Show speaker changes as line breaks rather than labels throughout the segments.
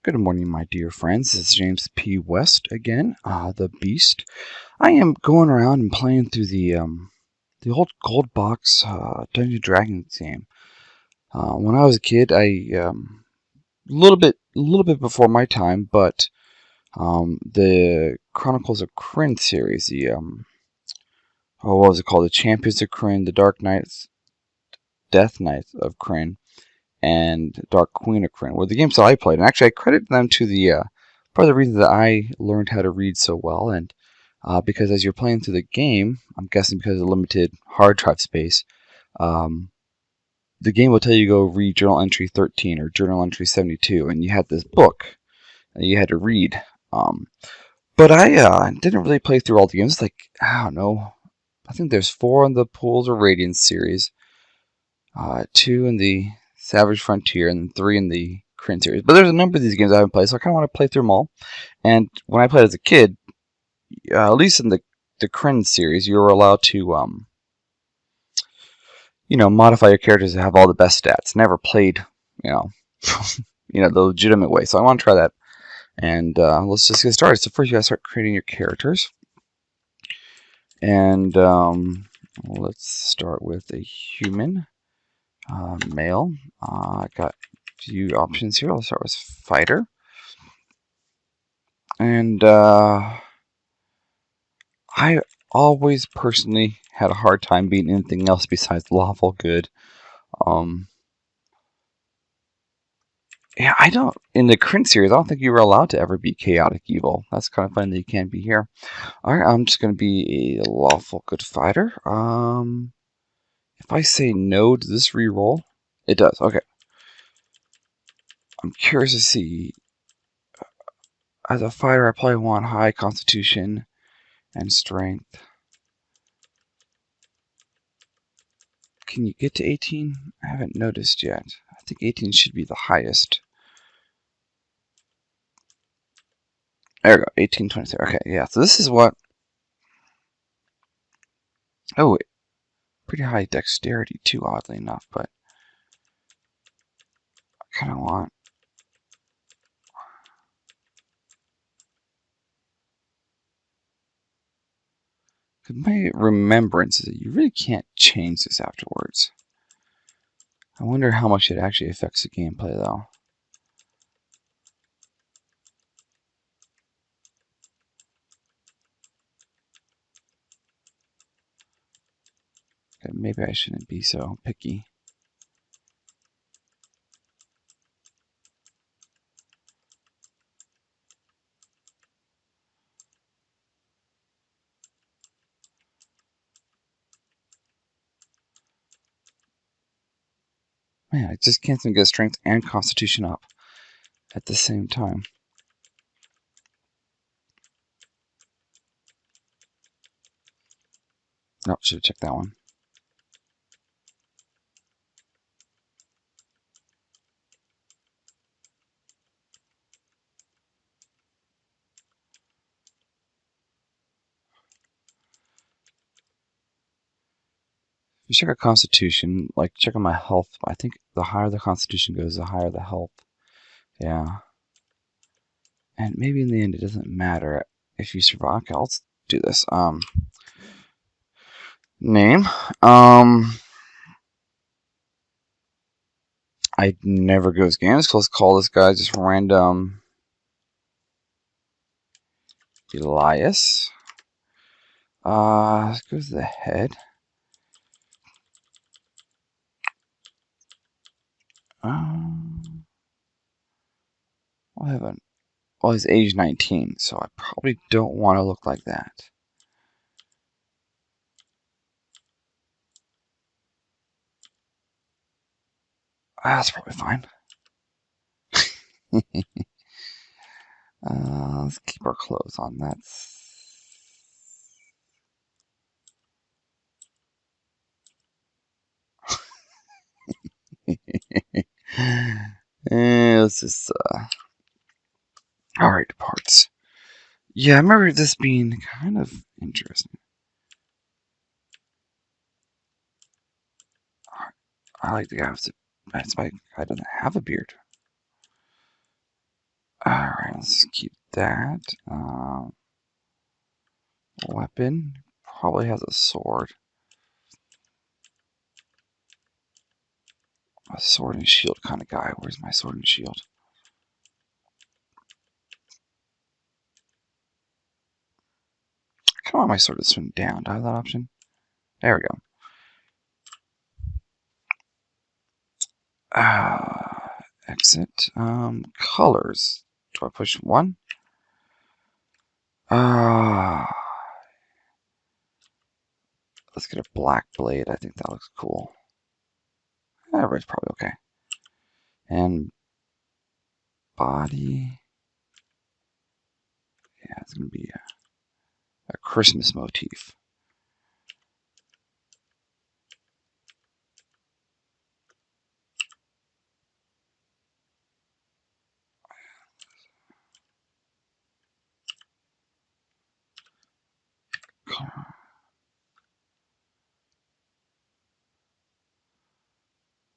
Good morning, my dear friends. This is James P. West again, the Beast. I am going around and playing through the old Gold Box Dungeons & Dragons game. When I was a kid, a little bit before my time, but the Chronicles of Krynn series, the what was it called? The Champions of Krynn, the Dark Knights, Death Knights of Krynn, and Dark Queen of Krynn were the games that I played. And actually, I credit them to the part of the reason that I learned how to read so well. And because as you're playing through the game, I'm guessing because of limited hard drive space, the game will tell you to go read journal entry 13 or journal entry 72, and you had this book that you had to read. But I didn't really play through all the games. Like, I don't know. I think there's 4 in the Pools of Radiance series, 2 in the Savage Frontier, and 3 in the Krynn series. But there's a number of these games I haven't played, so I kind of want to play through them all. And when I played as a kid, at least in the Krynn series, you were allowed to, modify your characters to have all the best stats. Never played, the legitimate way. So I want to try that. And let's just get started. So first, you got to start creating your characters. And let's start with a human. Male. I got a few options here. I'll start with fighter. And I always personally had a hard time beating anything else besides lawful good. In the Krynn series, I don't think you were allowed to ever be chaotic evil. That's kind of funny that you can't be here. Alright, I'm just going to be a lawful good fighter. If I say no, does this re-roll? It does, okay. I'm curious to see. As a fighter, I probably want high constitution and strength. Can you get to 18? I haven't noticed yet. I think 18 should be the highest. There we go, 18, 23. Okay, yeah, so this is what... Oh, wait. Pretty high dexterity too, oddly enough, but I kind of want... My remembrance is that you really can't change this afterwards. I wonder how much it actually affects the gameplay, though. Okay, maybe I shouldn't be so picky. Man, I just can't seem to get strength and constitution up at the same time. Nope, should have checked that one. If you check our constitution, like check on my health, I think the higher the constitution goes, the higher the health. Yeah. And maybe in the end it doesn't matter if you survive. Okay, let's do this. Name. I never goes games, so let's call this guy just random Elias. Let's go to the head. Well, he's age 19, so I probably don't want to look like that. That's probably fine. Let's keep our clothes on. That's... let's just... Alright, parts. Yeah, I remember this being kind of interesting. I like the guy with the... That's why I doesn't have a beard. Alright, let's keep that. Weapon. Probably has a sword. A sword and shield kind of guy. Where's my sword and shield? I kind of want my sword to swing down. Do I have that option? There we go. Exit. Colors. Do I push one? Let's get a black blade. I think that looks cool. Red's probably okay. And body. Yeah, it's gonna be a Christmas motif.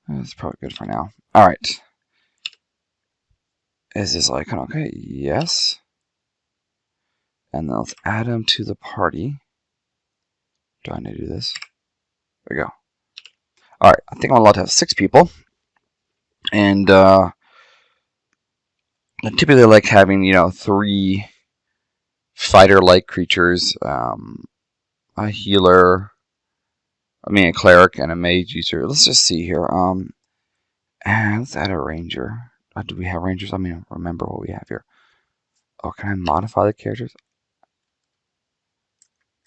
That's probably good for now. All right. Is this icon okay? Yes. And then let's add him to the party. Do I need to do this? There we go. All right. I think I'm allowed to have 6 people. And I typically like having, 3 fighter-like creatures, a healer, a cleric, and a mage user. Let's just see here. And let's add a ranger. Do we have rangers? Remember what we have here. Oh, can I modify the characters?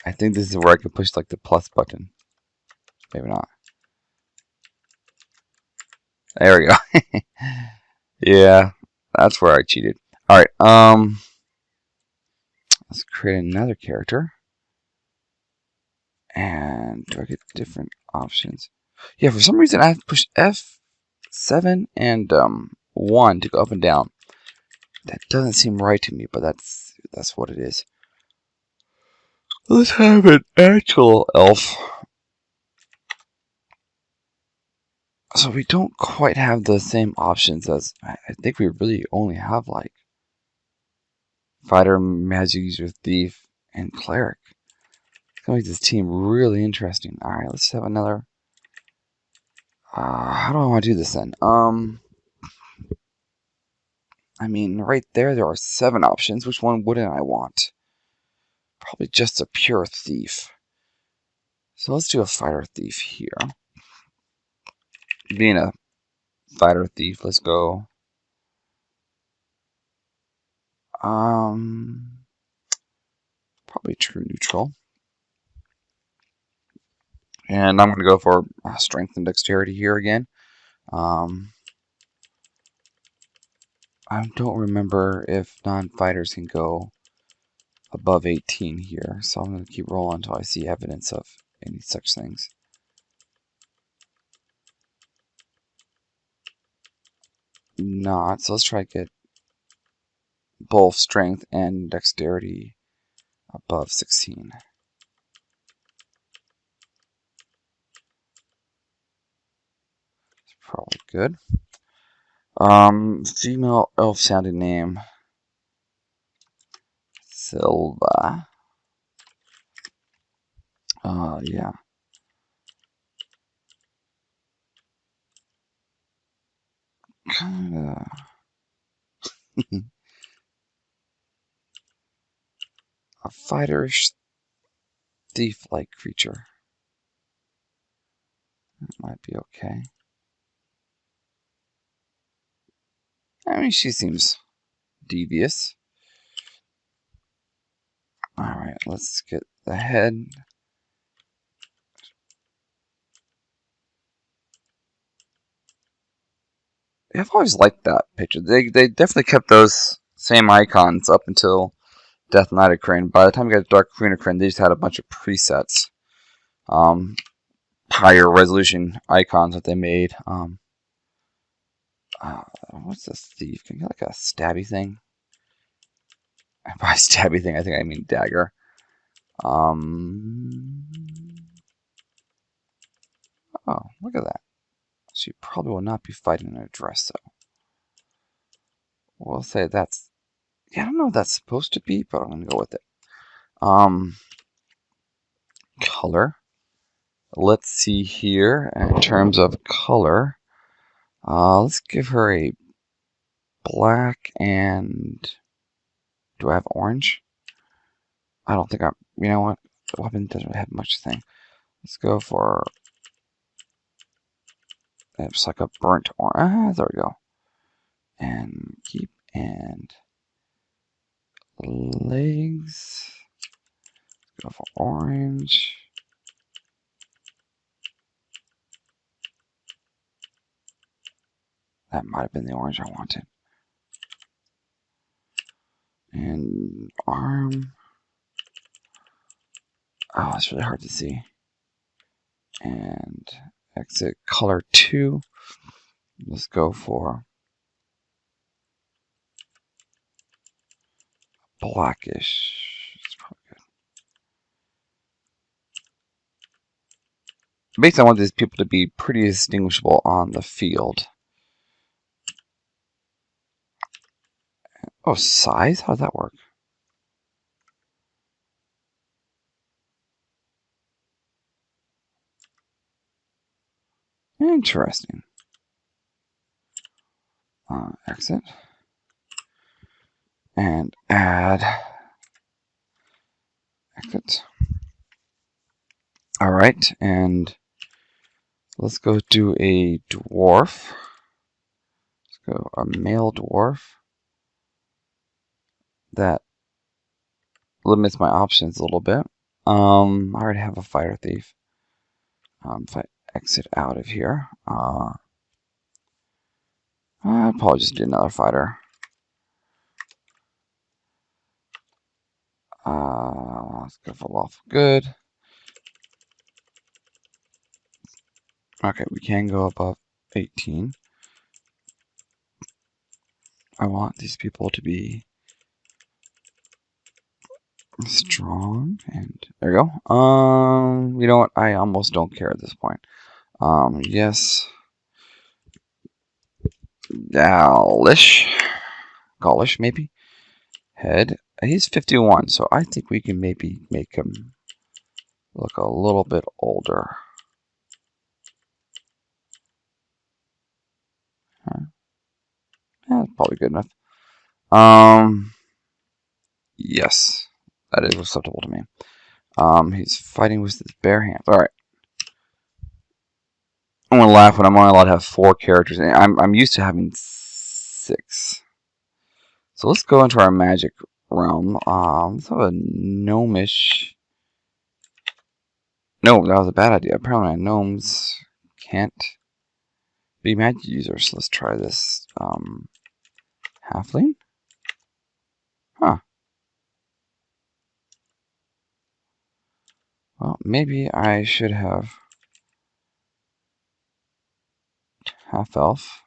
I think this is where I can push like the plus button. Maybe not. There we go. Yeah, that's where I cheated. All right. Let's create another character. And do I get different options? Yeah, for some reason I have to push F7 and 1 to go up and down. That doesn't seem right to me, but that's what it is. Let's have an actual elf. So we don't quite have the same options as I think we really only have like fighter, magic user, thief, and cleric. It's gonna make this team really interesting. All right, let's have another. How do I want to do this then? Right there are 7 options. Which one wouldn't I want? Probably just a pure thief. So let's do a fighter thief here. Being a fighter thief, let's go. Probably true neutral. And I'm going to go for strength and dexterity here again. I don't remember if non-fighters can go above 18 here, so I'm going to keep rolling until I see evidence of any such things. Not, so let's try to get both strength and dexterity above 16. It's probably good. Female elf sounding name. Silva. Yeah. Kinda. A fighterish thief-like creature. That might be okay. She seems devious. Alright, let's get the head. I've always liked that picture. They definitely kept those same icons up until Death Knight of Crane. By the time we got Dark Queen of Crane, they just had a bunch of presets. Higher resolution icons that they made. What's this thief? Can you get like a stabby thing? By stabby thing, I think I mean dagger. Oh, look at that. She probably will not be fighting in a dress, though. we'll say that's, yeah, I don't know what that's supposed to be, but I'm gonna go with it. Color. Let's see here in terms of color. Let's give her a black and, do I have orange? I don't think I'm, you know what? The weapon doesn't have much thing. Let's go for, it's like a burnt orange. There we go. And keep, and legs. Go for orange. That might have been the orange I wanted. And arm. Oh, it's really hard to see. And exit color 2. Let's go for blackish. It's probably good. Basically, I want these people to be pretty distinguishable on the field. Oh, size? How does that work? Interesting. Exit. And add. Exit. Alright, and let's go do a dwarf. Let's go a male dwarf. That limits my options a little bit. I already have a fighter thief. If I exit out of here, I'll probably just do another fighter. Let's go for lawful good. Okay, we can go above 18. I want these people to be strong, and there we go. You know what? I almost don't care at this point. Yes. Gaulish, maybe. Head. He's 51, so I think we can maybe make him look a little bit older. Yeah, that's probably good enough. Yes, that is acceptable to me. He's fighting with his bare hands. All right. I'm gonna laugh when I'm only allowed to have 4 characters. I'm used to having 6. So let's go into our magic realm. Let's have a gnomish. No, that was a bad idea. Apparently, gnomes can't be magic users. Let's try this. Halfling? Huh. Well, maybe I should have half elf.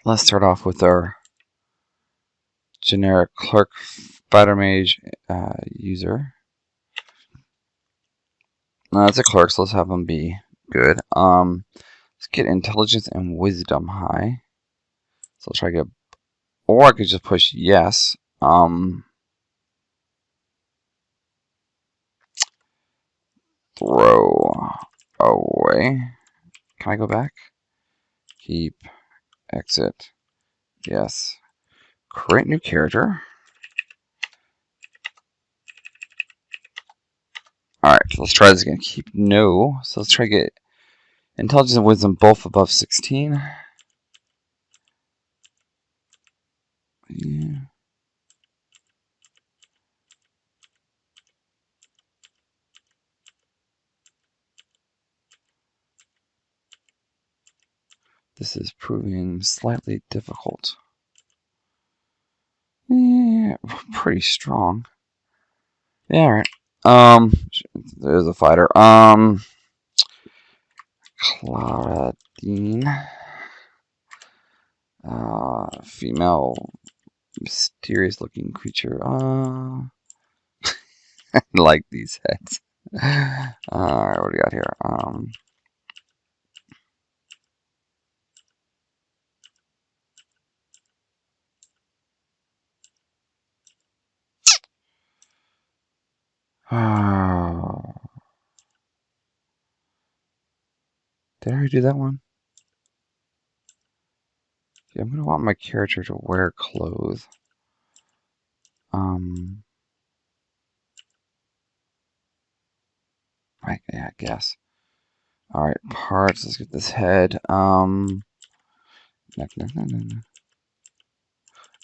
Let's start off with our generic clerk fighter mage user. It's a clerk, so let's have him be good. Let's get intelligence and wisdom high. So let's try to get, or I could just push yes. Throw away. Can I go back? Keep, exit, yes. Create new character. Alright, let's try this again. Keep no. So let's try to get intelligence and wisdom both above 16. Yeah. This is proving slightly difficult. Yeah, pretty strong. Yeah, alright. There's a fighter. Claudine. Female, mysterious looking creature. I like these heads. Alright, what do we got here? Did I already do that one? Yeah, I'm gonna want my character to wear clothes. Yeah, I guess. All right, parts. Let's get this head. Neck.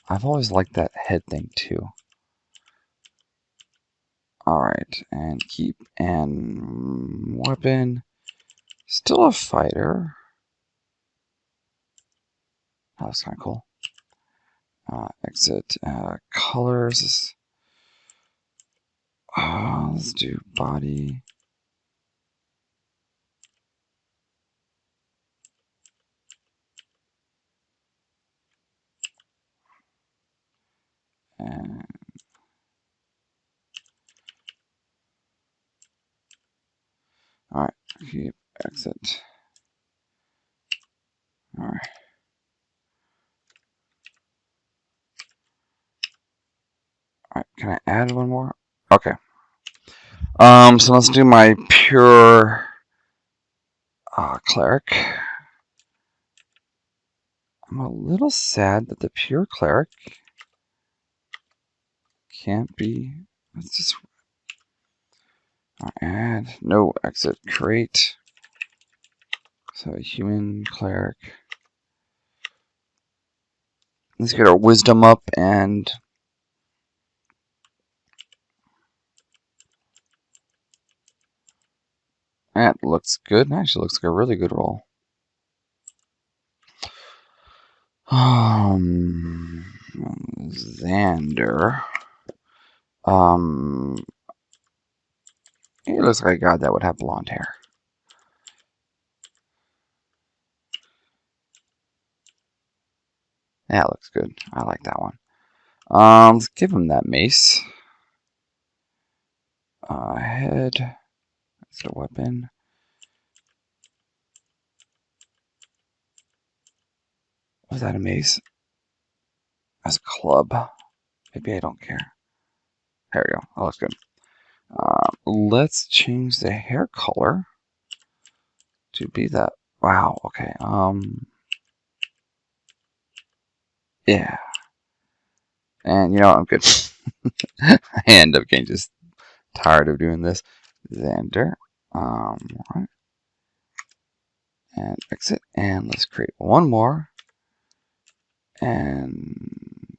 I've always liked that head thing too. All right, and keep and weapon. Still a fighter. That was kind of cool. Exit. Colors. Let's do body. And all right, keep exit. All right. All right. Can I add one more? Okay. So let's do my pure cleric. I'm a little sad that the pure cleric can't be. Let's just add no exit create. So a human cleric. Let's get our wisdom up and that looks good. Actually, looks like a really good roll. Xander. He looks like a guy that would have blonde hair. Yeah, it looks good. I like that one. Let's give him that mace. Head. That's a weapon. Was that a mace? That's a club. Maybe I don't care. There we go. That looks good. Let's change the hair color to be that. Wow. Okay. Yeah. And you know what? I'm good. I end up getting just tired of doing this. Xander. Right. And exit. And let's create one more. And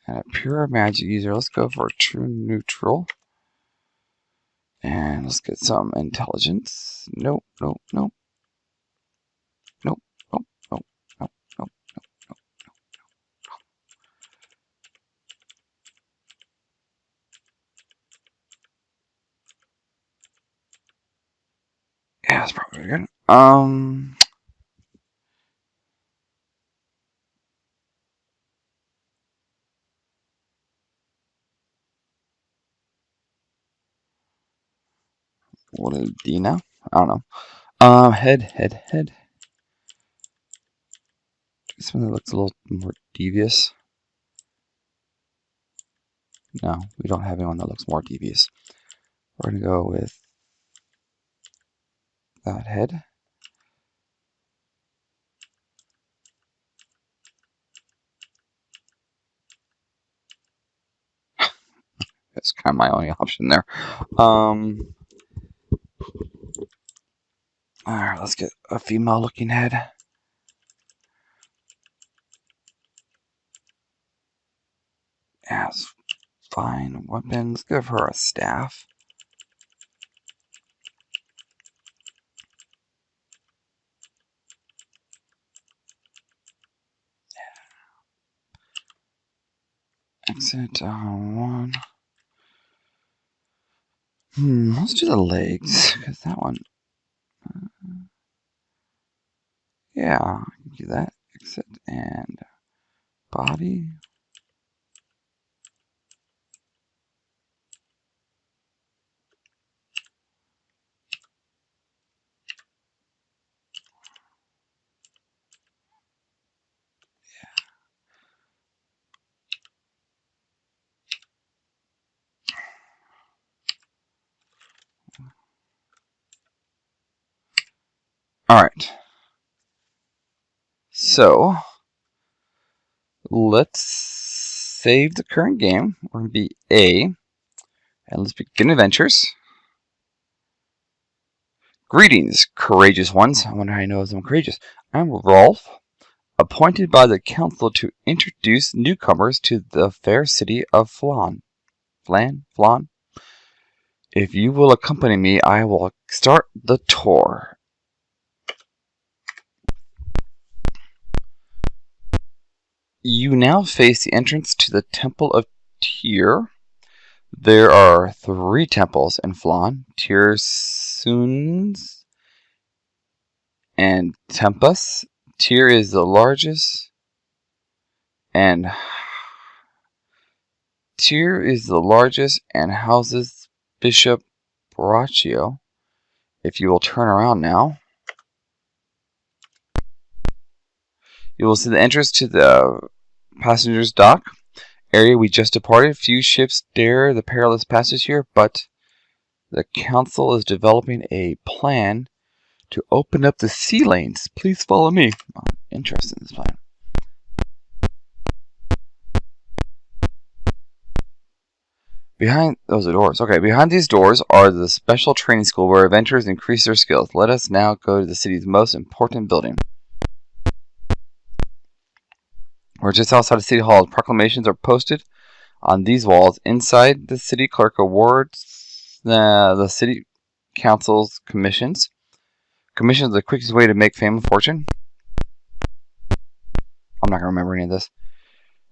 a pure magic user. Let's go for a true neutral. And let's get some intelligence. Nope. Nope. Nope. Nope. Nope. Nope. Nope. Nope. Yeah, that's probably good. What is D now? I don't know. Head. This one that looks a little more devious. No, we don't have anyone that looks more devious. We're gonna go with that head. That's kind of my only option there. Alright, let's get a female looking head. Yeah, it's fine. Weapons. Give her a staff. Exit one. Let's do the legs, because that one. Yeah, I can do that. Exit and body. Alright. So, let's save the current game. We're going to be A. And let's begin adventures. Greetings, courageous ones. I wonder how I know I'm courageous. I'm Rolf, appointed by the council to introduce newcomers to the fair city of Flan. Flan? If you will accompany me, I will start the tour. You now face the entrance to the Temple of Tyr. There are 3 temples in Flan: Tirsuns and Tempus. Tyr is the largest, and houses Bishop Borachio. If you will turn around now, you will see the entrance to the passengers dock area we just departed. Few ships dare the perilous passage here, but the council is developing a plan to open up the sea lanes. Please follow me. I'm interested in this plan. Behind those are doors. Okay, behind these doors are the special training school where adventurers increase their skills. Let us now go to the city's most important building. We're just outside the city hall. Proclamations are posted on these walls. Inside, the city clerk awards the city council's commissions. Commissions are the quickest way to make fame and fortune. I'm not going to remember any of this.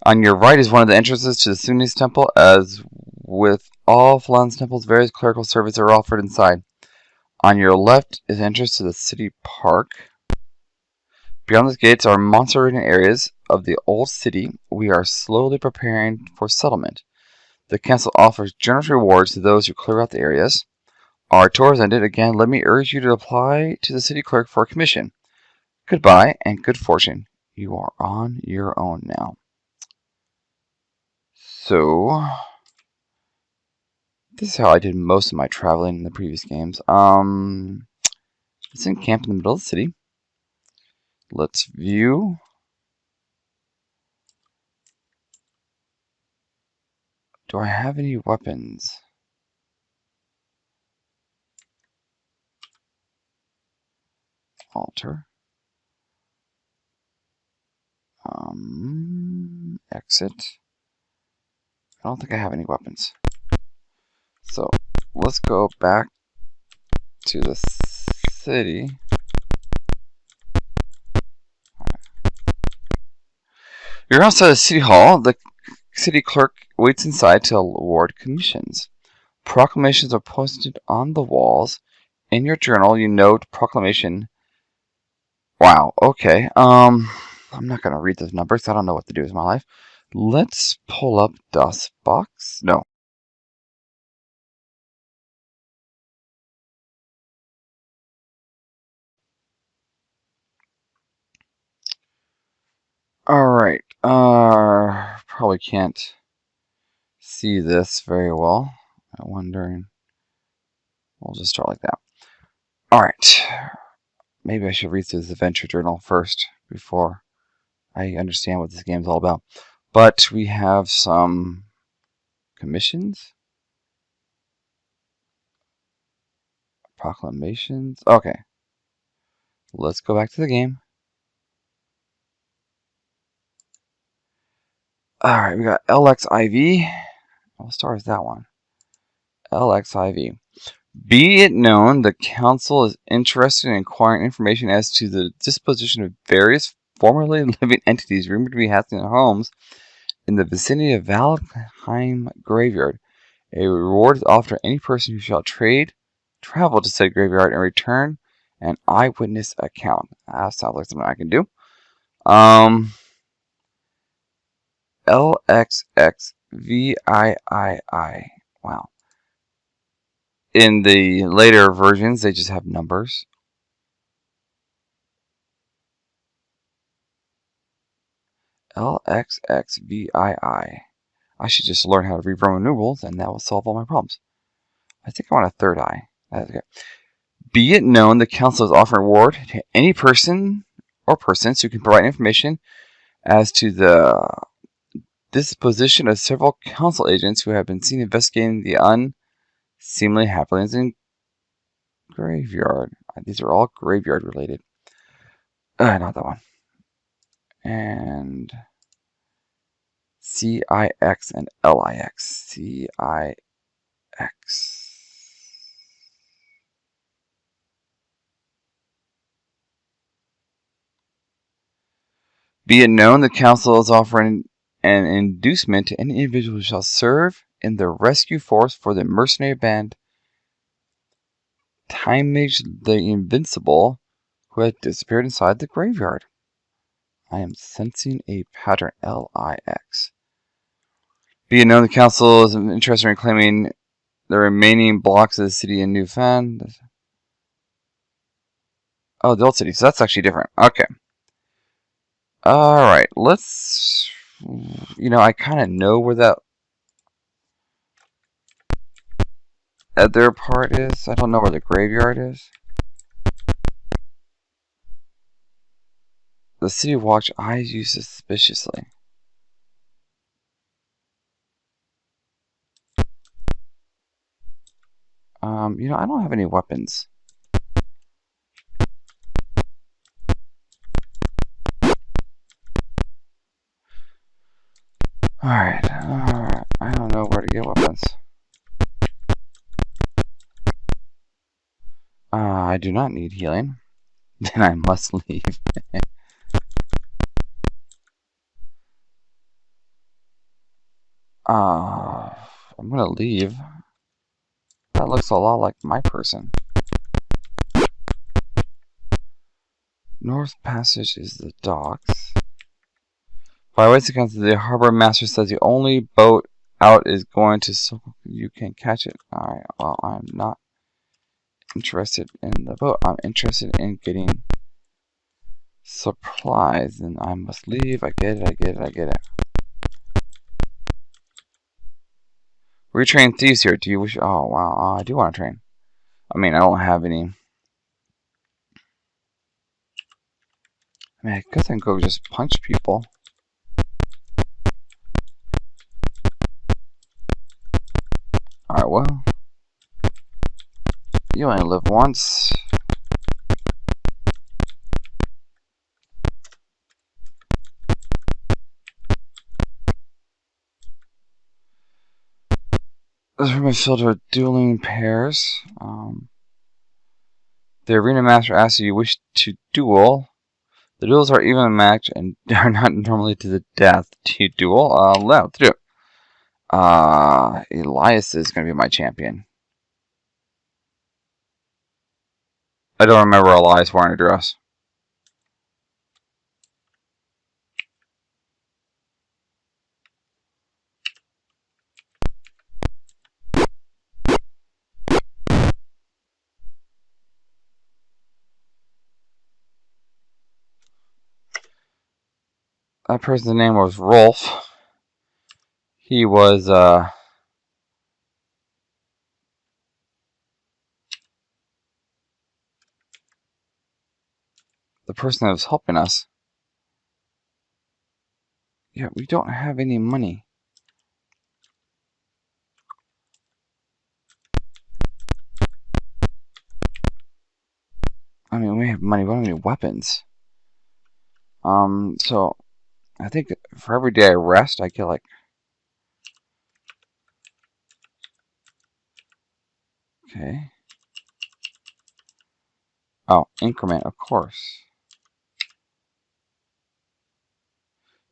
On your right is one of the entrances to the Sunnis temple. As with all Flan's temples, various clerical services are offered inside. On your left is entrance to the city park. Beyond the gates are monster-ridden areas of the old city. We are slowly preparing for settlement. The council offers generous rewards to those who clear out the areas. Our tour is ended. Again, let me urge you to apply to the city clerk for a commission. Goodbye and good fortune. You are on your own now. So, this is how I did most of my traveling in the previous games. Let's encamp in the middle of the city. Let's view. Do I have any weapons? Alter. Exit. I don't think I have any weapons. So, let's go back to the city. You're outside the city hall. The city clerk waits inside to award commissions. Proclamations are posted on the walls. In your journal, you note proclamation. Wow, okay. I'm not going to read those numbers. I don't know what to do with my life. Let's pull up DOS box. No. Alright. Probably can't see this very well. I'm wondering. We'll just start like that. Alright. Maybe I should read through this adventure journal first before I understand what this game's all about. But we have some commissions. Proclamations. Okay. Let's go back to the game. Alright, we got LXIV. We'll start with that one. LXIV. Be it known, the Council is interested in acquiring information as to the disposition of various formerly living entities rumored to be having homes in the vicinity of Valheim Graveyard. A reward is offered to any person who shall travel to said graveyard and return an eyewitness account. That sounds like something I can do. LXXVIII. Wow. In the later versions, they just have numbers. LXXVII. I should just learn how to read Roman numerals, and that will solve all my problems. I think I want a third eye. Okay. Be it known, the council is offering reward to any person or persons who can provide information as to the disposition of several council agents who have been seen investigating the unseemly happenings in graveyard. These are all graveyard related. Not that one. And CIX and LIX. CIX. Be it known, the council is offering an inducement to any individual who shall serve in the rescue force for the mercenary band Timage the Invincible, who had disappeared inside the graveyard. I am sensing a pattern. LIX. Be it known, the council is interested in claiming the remaining blocks of the city in Newfound. Oh, the old city. So that's actually different. Okay. Alright, let's... I kind of know where that other part is. I don't know where the graveyard is. The city watch eyes you suspiciously. I don't have any weapons. Alright, I don't know where to get weapons. I do not need healing. Then I must leave. I'm gonna leave. That looks a lot like my person. North Passage is the docks. By way of council, the harbor master says the only boat out is going to so you can catch it. Alright, well, I'm not interested in the boat. I'm interested in getting supplies, and I must leave. I get it. We train thieves here. Do you wish? Oh, wow. I do want to train. I mean, I don't have any. I mean, I guess I can go just punch people. Alright, well. You only live once. This room is filled with dueling pairs. The arena master asks if you wish to duel. The duels are even match and are not normally to the death. Do you duel? Let's do it. Elias is going to be my champion. I don't remember Elias wearing a dress. That person's name was Rolf. He was, the person that was helping us. Yeah, we don't have any money. I mean, we have money, but we don't have any weapons. So, I think for every day I rest, I get like... Okay. Oh, increment, of course.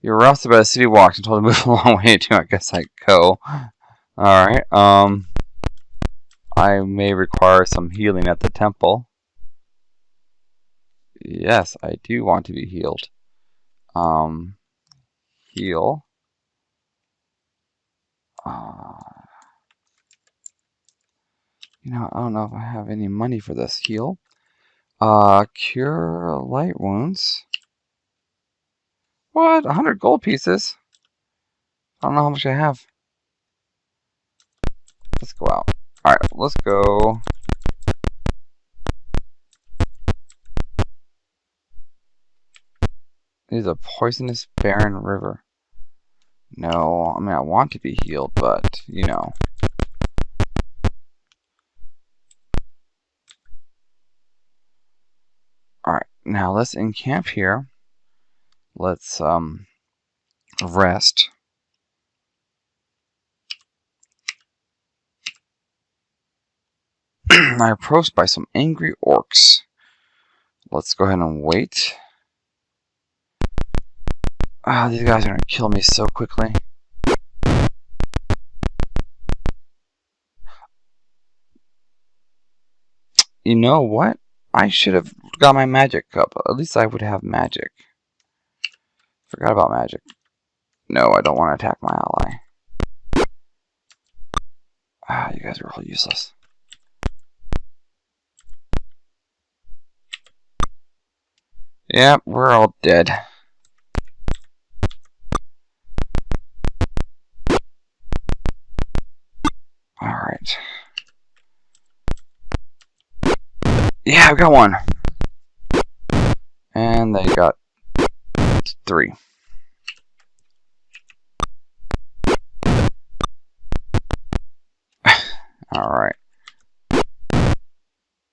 You're arrested by the city walks and told to move a long way to. I guess I go. Alright, I may require some healing at the temple. Yes, I do want to be healed. Heal. I don't know if I have any money for this. Heal. Cure light wounds. What? 100 gold pieces? I don't know how much I have. Let's go out. Alright, let's go. It is a poisonous, barren river. No, I mean, I want to be healed, but, you know. Alright, now let's encamp here. Let's, rest. I'm approached by some angry orcs. Let's go ahead and wait. Ah, these guys are going to kill me so quickly. You know what? I should have got my magic cup. At least I would have magic. Forgot about magic. No, I don't want to attack my ally. Ah, you guys are all useless. Yep, we're all dead. Alright. Yeah, I've got one. And they got 3. Alright.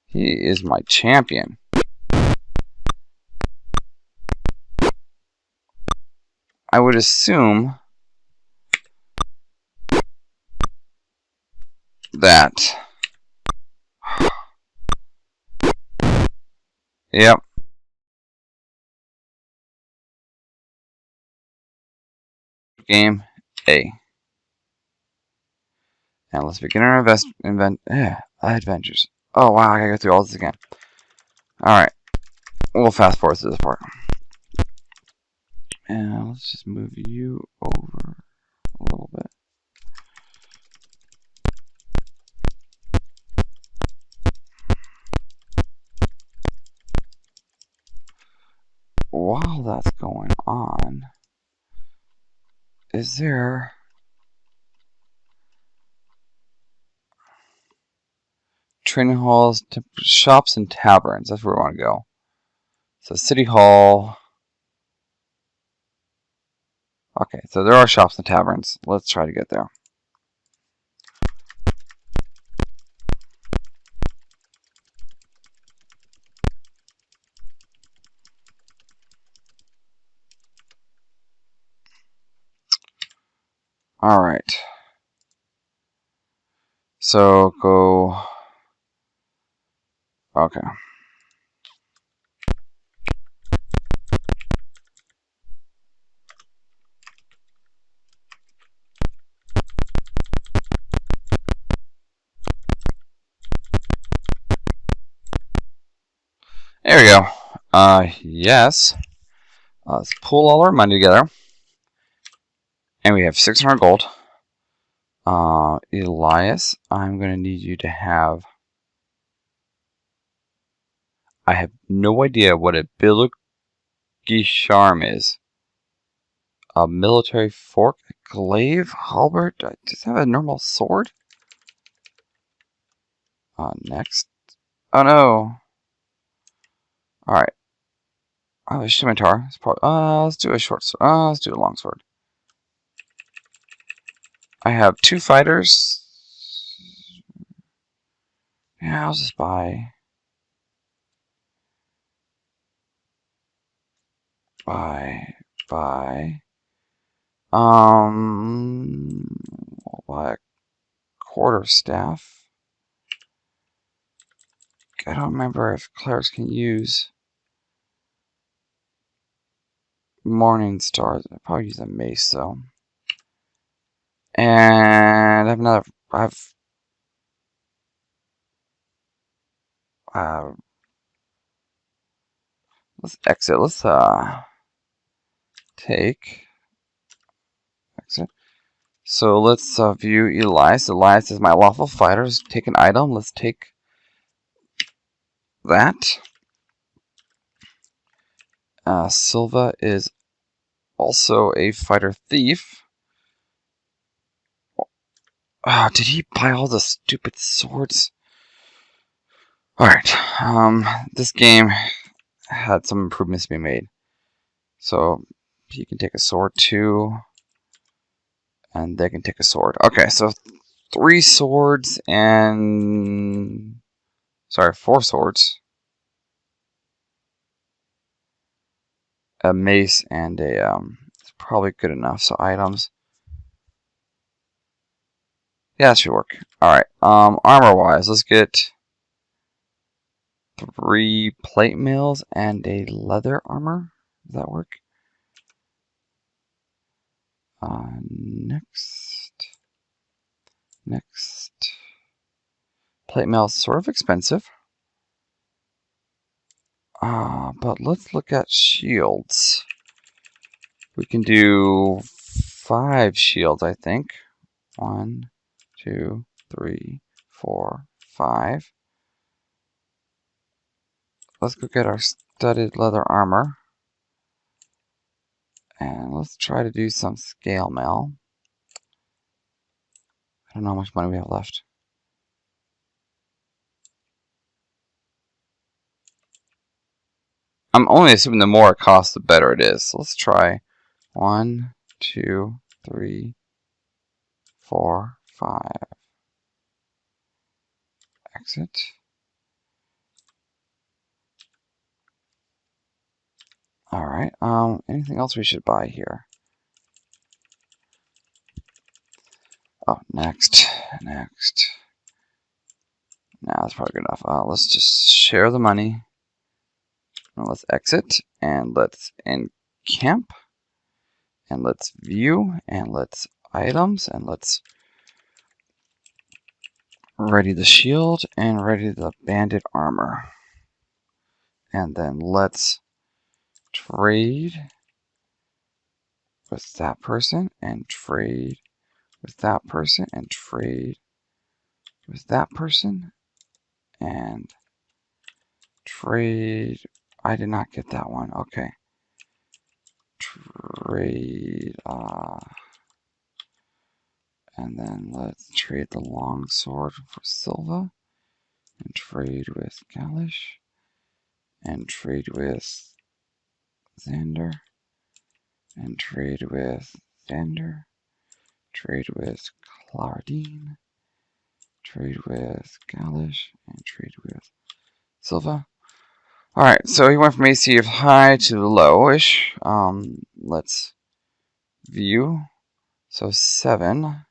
He is my champion. I would assume that... Yep. Game A. And let's begin our adventures. Oh wow, I gotta go through all this again. Alright. We'll fast forward to this part. And let's just move you over a little bit. While that's going on, is there... Training halls, shops, and taverns. That's where we want to go. So City Hall. Okay, so there are shops and taverns. Let's try to get there. Alright. So go... Okay. There we go. Yes. Let's pull all our money together. And we have 600 gold. Elias, I'm going to need you to have... I have no idea what a billogy charm is. A military fork, a glaive, halberd. Does it have a normal sword? Next. Oh no. Alright. Oh, a scimitar. Let's do a short sword. Let's do a long sword. I have 2 fighters. Yeah, I'll just buy. I'll buy a quarterstaff. I don't remember if clerics can use morning stars. I'll probably use a mace though. And I have another. Let's exit. Let's take exit. So let's view Elias. Elias is my lawful fighter. Let's take an item. Let's take that. Silva is also a fighter thief. Did he buy all the stupid swords? Alright, this game had some improvements to be made. So he can take a sword too, and they can take a sword. Okay, so 3 swords and... Sorry, 4 swords. A mace and a... It's probably good enough. So items. Yeah, that should work. Alright, armor-wise, let's get 3 plate mails and a leather armor. Does that work? Next. Plate mail is sort of expensive. But let's look at shields. We can do 5 shields, I think. 1, 2, 3, 4, 5. Let's go get our studded leather armor. And let's try to do some scale mail. I don't know how much money we have left. I'm only assuming the more it costs, the better it is. So let's try 1, 2, 3, 4, 5. Exit. Alright, anything else we should buy here? Oh, next. Now that's probably good enough. Let's just share the money. And let's exit, and let's encamp, and let's view, and let's items, and let's ready the shield, and ready the bandit armor. And then let's trade with that person, and trade with that person, and trade with that person, and trade. I did not get that one. Okay. Trade. And then let's trade the long sword for Silva, and trade with Galish, and trade with Xander, and trade with Xander, trade with Clardine, trade with Galish, and trade with Silva. Alright, so he went from AC of high to lowish. Let's view. So 7.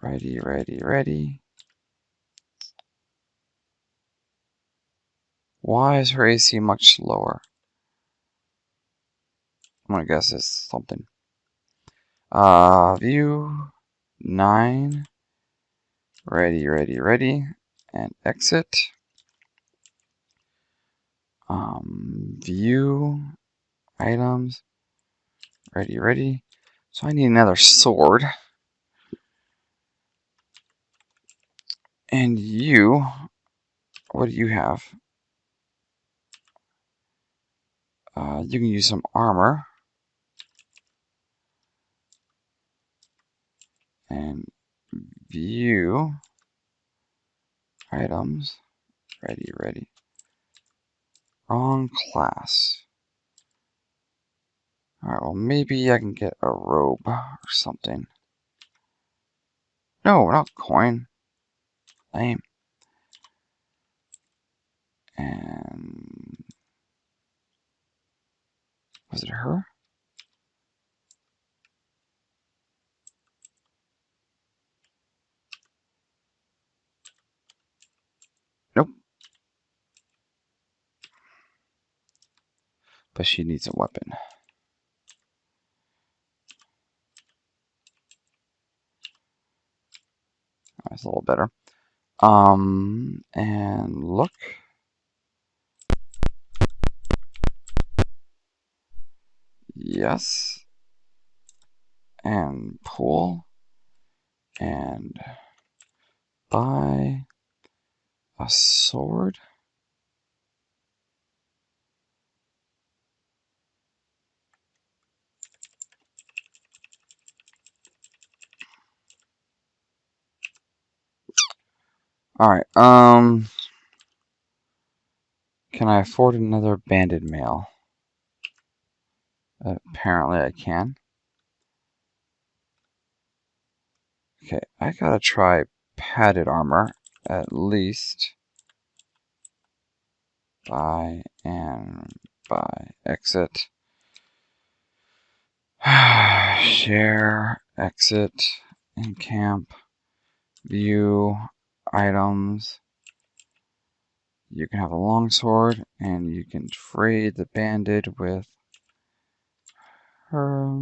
Ready. Why is her AC much lower? I'm gonna guess it's something. View. 9. Ready. And exit. View. Items. Ready. So I need another sword. And you, what do you have? You can use some armor. And view. Items. Ready. Wrong class. Alright, well maybe I can get a robe or something. No, not coin. Lame. And... was it her? Nope. But she needs a weapon. That's a little better. And look. Yes. And pull. And buy a sword. Alright, can I afford another banded mail? Apparently I can. Okay, I gotta try padded armor at least. Buy and buy. Exit. Share. Exit. Encamp. View. Items. You can have a longsword, and you can trade the banded with her.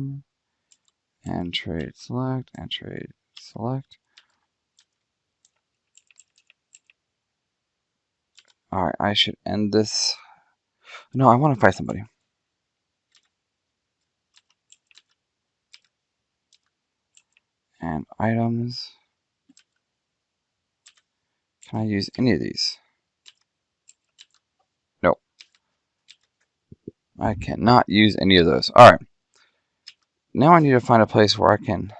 And trade select. And trade select. Alright, I should end this. No, I want to fight somebody. And items. Can I use any of these? No. I cannot use any of those. Alright. Now I need to find a place where I can...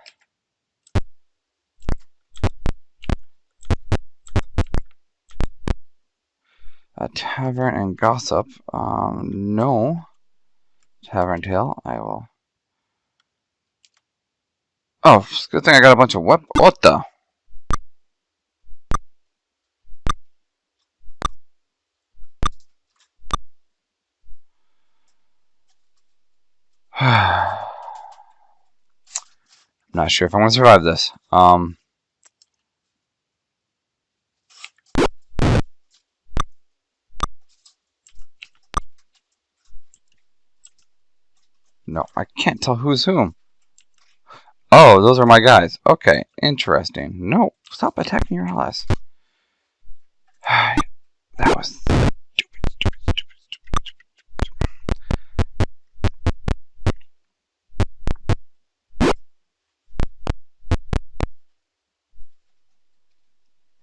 A tavern and gossip. No. Tavern tale. I will... Oh, it's a good thing I got a bunch of what the... I'm not sure if I'm going to survive this. No, I can't tell who's whom. Oh, those are my guys. Okay, interesting. No, stop attacking your allies. That was stupid.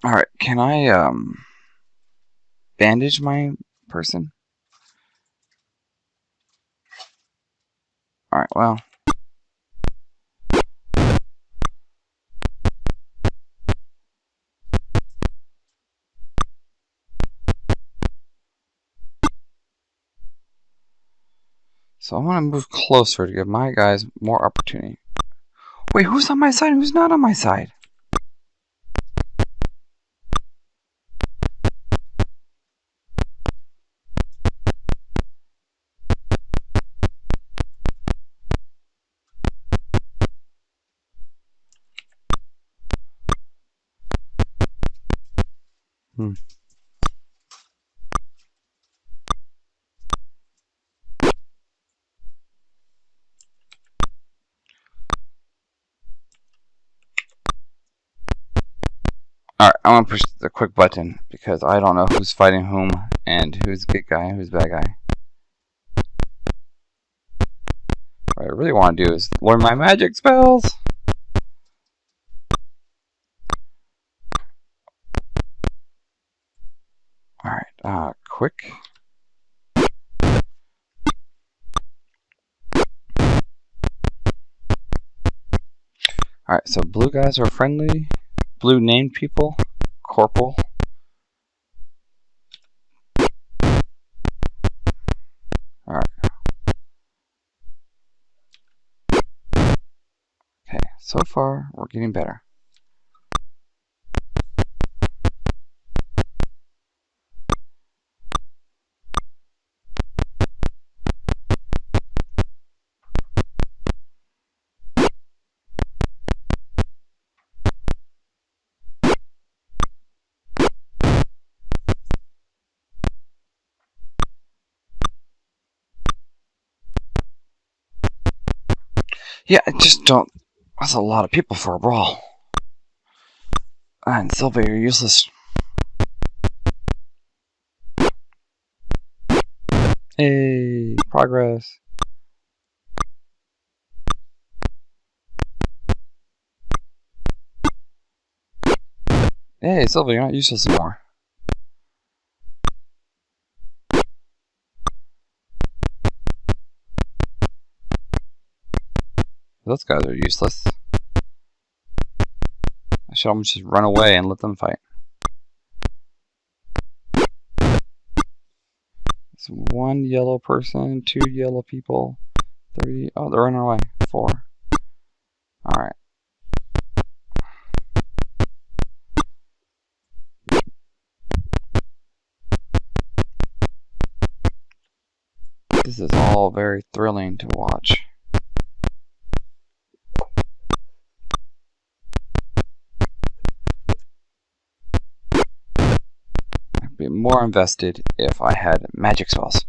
Alright, can I, bandage my person? Alright, well. So I want to move closer to give my guys more opportunity. Wait, who's on my side and who's not on my side? Alright, I'm gonna push the quick button because I don't know who's fighting whom and who's good guy and who's bad guy. What I really want to do is learn my magic spells. Alright, quick. Alright, so blue guys are friendly. Blue named people. Corporal. Alright. Okay, so far we're getting better. Yeah, I just don't... That's a lot of people for a brawl. And Sylvia, you're useless. Hey, progress. Hey, Sylvia, you're not useless anymore. Those guys are useless. I should almost just run away and let them fight. It's one yellow person, two yellow people, 3. Oh, they're running away. 4. Alright. This is all very thrilling to watch. I'd be more invested if I had magic spells.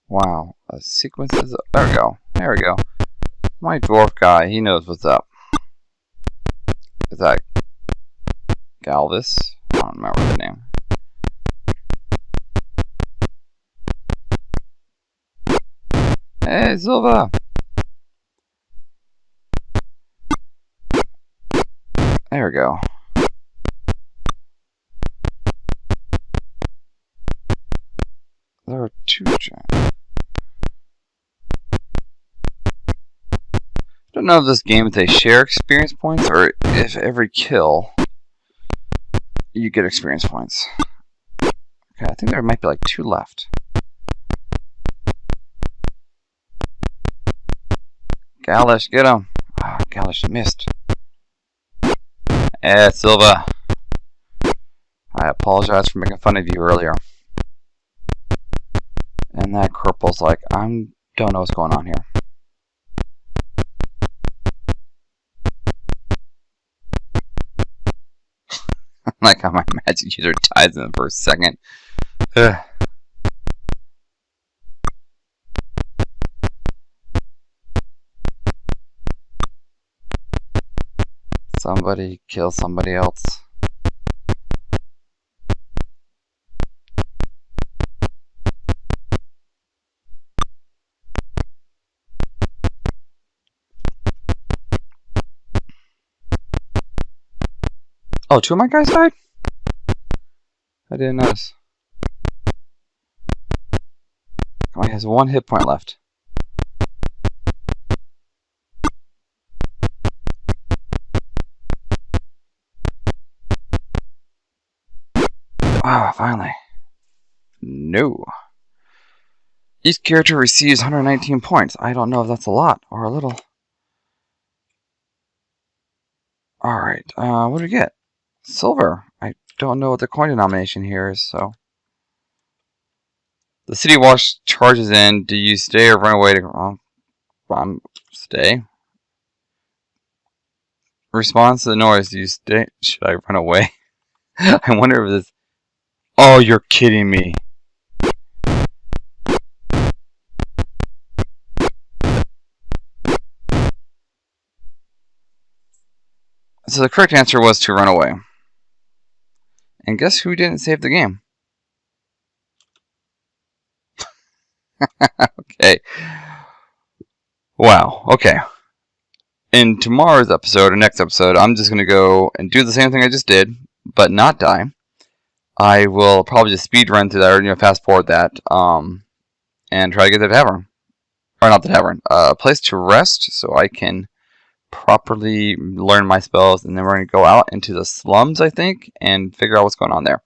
Wow, a sequence is... There we go. There we go. My dwarf guy, he knows what's up. Is that Galvis? I don't remember the name. Hey, Silva! There we go. There are 2 giants. I don't know if this game, if they share experience points or if every kill you get experience points. Okay, I think there might be like 2 left. Galish, get him! Ah, Galish missed. Silva. I apologize for making fun of you earlier. And that Corporal's like, I don't know what's going on here. Like how my magic user dies in the first second. Ugh. Somebody kill somebody else. Oh, 2 of my guys died? I didn't notice. Oh, he has 1 hit point left. Ah, finally. No. Each character receives 119 points. I don't know if that's a lot or a little. Alright, what do we get? Silver. I don't know what the coin denomination here is, so. The city watch charges in. Do you stay or run away to... stay. Response to the noise. Do you stay? Should I run away? I wonder if this... Oh, you're kidding me. So the correct answer was to run away. And guess who didn't save the game? Okay. Wow. Okay. In tomorrow's episode, or next episode, I'm just going to go and do the same thing I just did, but not die. I will probably just speed run through that, or fast forward that, and try to get the tavern. Or not the tavern. A place to rest, so I can properly learn my spells, and then we're going to go out into the slums, I think, and figure out what's going on there.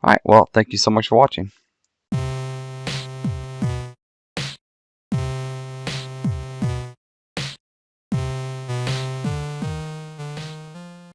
Alright, well, thank you so much for watching.